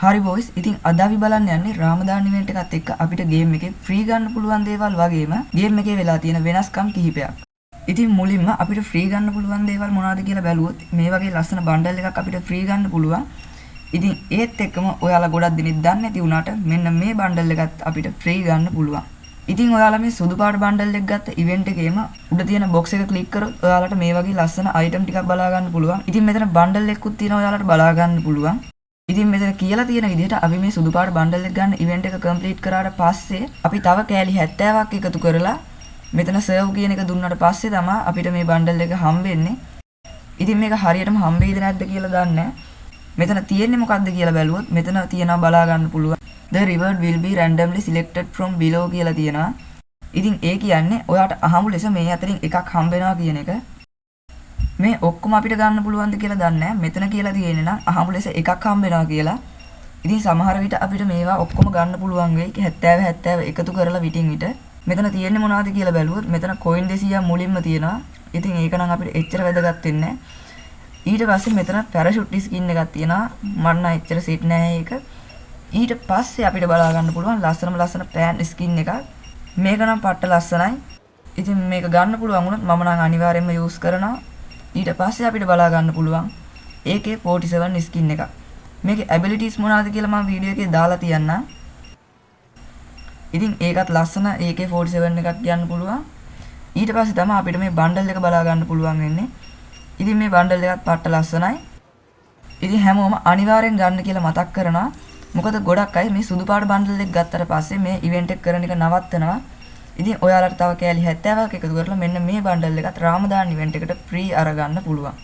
හරි බොයිස්, ඉතින් අද අපි බලන්න යන්නේ රාමදාන් ඉවෙන්ට් එකත් එක්ක අපිට ගේම් එකේ ෆ්‍රී ගන්න පුළුවන් දේවල් වගේම ගේම් එකේ වෙලා තියෙන වෙනස්කම් කිහිපයක්. ඉතින් මුලින්ම අපිට ෆ්‍රී ගන්න පුළුවන් දේවල් මොනවද කියලා බැලුවොත් මේ වගේ ලස්සන බණ්ඩල් එකක් අපිට ෆ්‍රී ගන්න පුළුවන්. ඉතින් ඒත් එක්කම ඔයාලා ගොඩක් දෙනෙක් දන්නේ නැති වුණාට මෙන්න මේ බණ්ඩල් එකත් අපිට ෆ්‍රී ගන්න පුළුවන්. ඉතින් ඔයාලා මේ සුදු පාට බණ්ඩල් එක ගත්ත ඉවෙන්ට් එකේම උඩ තියෙන බොක්ස් එක ක්ලික් කරොත් ඔයාලට මේ වගේ ලස්සන අයිටම් ටිකක් බලා ගන්න පුළුවන්. ඉතින් මෙතන බණ්ඩල් එකකුත් තියෙනවා ඔයාලට බලා ගන්න පුළුවන්. ඉතින් මෙතන කියලා තියෙන විදිහට අපි මේ සුදු පාට බණ්ඩල් එක ගන්න ඉවෙන්ට් එක කම්ප්ලීට් කරාට පස්සේ අපි තව කෑලි 70ක් එකතු කරලා මෙතන සර්ව් කියන එක දුන්නාට පස්සේ තමයි අපිට මේ බණ්ඩල් එක හම්බෙන්නේ. ඉතින් මේක හරියටම හම්බෙයිද නැද්ද කියලා දන්නේ නැහැ. මෙතන තියෙන්නේ මොකක්ද කියලා බැලුවොත් මෙතන තියෙනවා බලා ගන්න පුළුවන්. The reward will be randomly selected from below කියලා තියෙනවා. ඉතින් ඒ කියන්නේ ඔයාට අහමු ලෙස මේ අතරින් එකක් හම්බ වෙනවා කියන එක. මේ ඔක්කොම අපිට ගන්න පුළුවන්ද කියලා දන්නේ නැහැ. මෙතන කියලා තියෙන්නේ නම් අහමු ලෙස එකක් හම්බ වෙනවා කියලා. ඉතින් සමහර විට අපිට මේවා ඔක්කොම ගන්න පුළුවන් වෙයි. 70 එකතු කරලා විටින් විට. මෙතන තියෙන්නේ මොනවද කියලා බැලුවොත් මෙතන coin 200 මුලින්ම තියෙනවා. ඉතින් ඒක නම් අපිට එච්චර වැදගත් වෙන්නේ නැහැ. ඊට පස්සේ මෙතන parachute skin එකක් තියෙනවා. මම නම් එච්චර සෙට් නැහැ ඒක. ඊට පස්සේ අපිට බලා ගන්න පුළුවන් ලස්සන pant skin එකක්. මේක නම් පට්ට ලස්සනයි. ඉතින් මේක ගන්න පුළුවන් වුණොත් මම නම් අනිවාර්යයෙන්ම use කරනවා. ඊට පස්සේ අපිට බලා ගන්න පුළුවන් AK47 skin එකක්. මේකේ abilities මොනවද කියලා මම වීඩියෝ එකේ දාලා තියන්නම්. ඉතින් ඒකත් ලස්සන AK47 එකක් කියන්න පුළුවන්. ඊට පස්සේ තමයි අපිට මේ බණ්ඩල් එක බලා ගන්න පුළුවන් වෙන්නේ. ඉතින් මේ බණ්ඩල් එකත් පට්ට ලස්සනයි. ඉතින් හැමෝම අනිවාර්යෙන් ගන්න කියලා මතක් කරනවා. මොකද ගොඩක් අය මේ සුදු පාට බණ්ඩල් එක ගත්තට පස්සේ මේ ඉවෙන්ට් එක කරන එක නවත්තනවා. ඉතින් ඔයාලට තව කෑලි 70ක් එකතු කරලා මෙන්න මේ බණ්ඩල් එකත් රාමදාන් ඉවෙන්ට් එකට ෆ්‍රී අරගන්න පුළුවන්.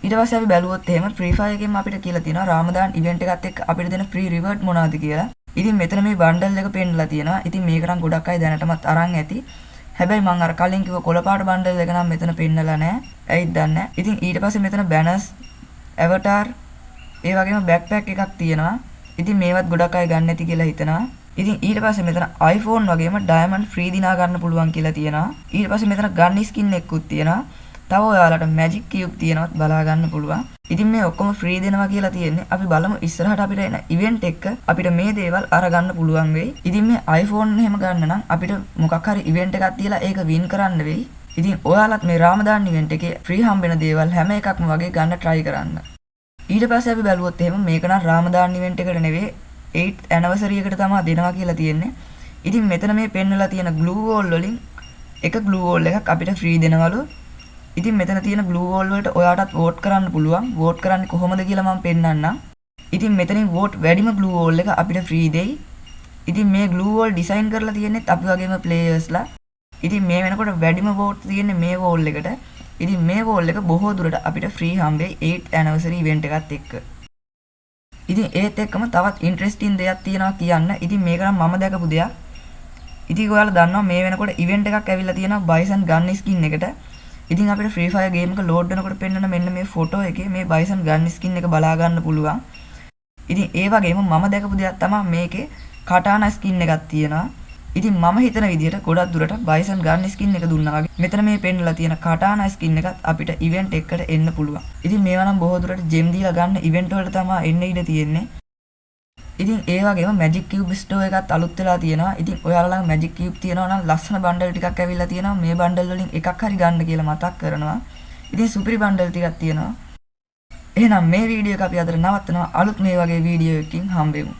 ඊට පස්සේ අපි බැලුවොත් එහෙම ෆ්‍රී ෆයර් එකෙන් අපිට කියලා තියෙනවා රාමදාන් ඉවෙන්ට් එකත් එක්ක අපිට දෙන ෆ්‍රී රිවර්ඩ් මොනවද කියලා. ඉතින් මෙතන මේ බණ්ඩල් එක පෙන්නලා තියෙනවා. ඉතින් මේක නම් ගොඩක් අය දැනටමත් අරන් ඇති. හැබැයි මම අර කලින් කිව්ව කොළ පාට බණ්ඩල් එක නම් මෙතන පෙන්නලා නැහැ. ඇයිද දන්නේ නැහැ. ඉතින් ඊට පස්සේ මෙතන බැනර්ස්, ඇවටාර්, ඒ වගේම බෑක්පැක් එකක් තියෙනවා. ඉතින් මේවත් ගොඩක් අය ගන්න ඇති කියලා හිතනවා. ඉතින් ඊට පස්සේ මෙතන iPhone වගේම diamond free දිනා ගන්න පුළුවන් කියලා තියෙනවා. ඊට පස්සේ මෙතන gun skin එකකුත් තියෙනවා. තව ඔයාලට magic cube තියෙනවත් බලා ගන්න පුළුවන්. ඉතින් මේ ඔක්කොම free දෙනවා කියලා තියෙන්නේ. අපි බලමු ඉස්සරහට අපිට එන event එක අපිට මේ දේවල් අරගන්න පුළුවන් වෙයි. ඉතින් මේ iPhone එහෙම ගන්න නම් අපිට මොකක් හරි event එකක් තියලා ඒක win කරන්න වෙයි. ඉතින් ඔයාලත් මේ රාමදාන් event එකේ free හම්බෙන දේවල් හැම එකක්ම වගේ ගන්න try කරන්න. ඊට පස්සේ අපි බැලුවොත් එහෙම මේක නම් රාමදාන් event එකට නෙවෙයි 8th anniversary එකට තමයි දෙනවා කියලා තියෙන්නේ. ඉතින් මෙතන මේ පෙන්නලා තියෙන glue wall වලින් එක glue wall එකක් අපිට free දෙනවලු. ඉතින් මෙතන තියෙන glue wall වලට ඔයාටත් vote කරන්න පුළුවන්. vote කරන්නේ කොහොමද කියලා මම පෙන්නන්නම්. ඉතින් මෙතනින් vote වැඩිම glue wall එක අපිට free දෙයි. ඉතින් මේ glue wall design කරලා තියෙන්නේ අපි වගේම players-ලා. ඉතින් මේ වෙනකොට වැඩිම vote තියෙන්නේ මේ wall එකට. ඉතින් මේ wall එක බොහෝ දුරට අපිට free හම්බෙයි 8th anniversary event එකත් එක්ක. ඉතින් ඒත් එක්කම තවත් ඉන්ට්‍රෙස්ටිං දෙයක් තියෙනවා කියන්න. ඉතින් මේක නම් මම දැකපු දෙයක්. ඉතින් ඔයාලා දන්නවා මේ වෙනකොට ඉවෙන්ට් එකක් ඇවිල්ලා තියෙනවා බයිසන් ගන් ස්කින් එකට. ඉතින් අපිට ෆ්‍රී ෆයර් ගේම් එක ලෝඩ් වෙනකොට පෙන්නන මෙන්න මේ ෆොටෝ එකේ මේ බයිසන් ගන් ස්කින් එක බලා ගන්න පුළුවන්. ඉතින් ඒ වගේම මම දැකපු දෙයක් තමයි මේකේ කටානා ස්කින් එකක් තියෙනවා. ඉතින් මම හිතන විදිහට ගොඩක් දුරට බයිසන් ගන් ස්කින් එක දුන්නා වගේ මෙතන මේ පෙන්නලා තියෙන කටානා ස්කින් එකත් අපිට ඉවෙන්ට් එකකට එන්න පුළුවන්. ඉතින් මේවා නම් බොහෝ දුරට ජෙම් දීලා ගන්න ඉවෙන්ට් වලට තමයි එන්න ඉඩ තියෙන්නේ. ඉතින් ඒ වගේම magic cube store එකත් අලුත් වෙලා තියෙනවා. ඉතින් ඔයාලා ළඟ magic cube තියෙනවා නම් ලස්සන බණ්ඩල් ටිකක් ඇවිල්ලා තියෙනවා. මේ බණ්ඩල් වලින් එකක් හරි ගන්න කියලා මතක් කරනවා. ඉතින් සුපිරි බණ්ඩල් ටිකක් තියෙනවා. එහෙනම් මේ වීඩියෝ එක අපි අද නවත්තනවා. අලුත් මේ වගේ වීඩියෝ එකකින් හම්බෙමු.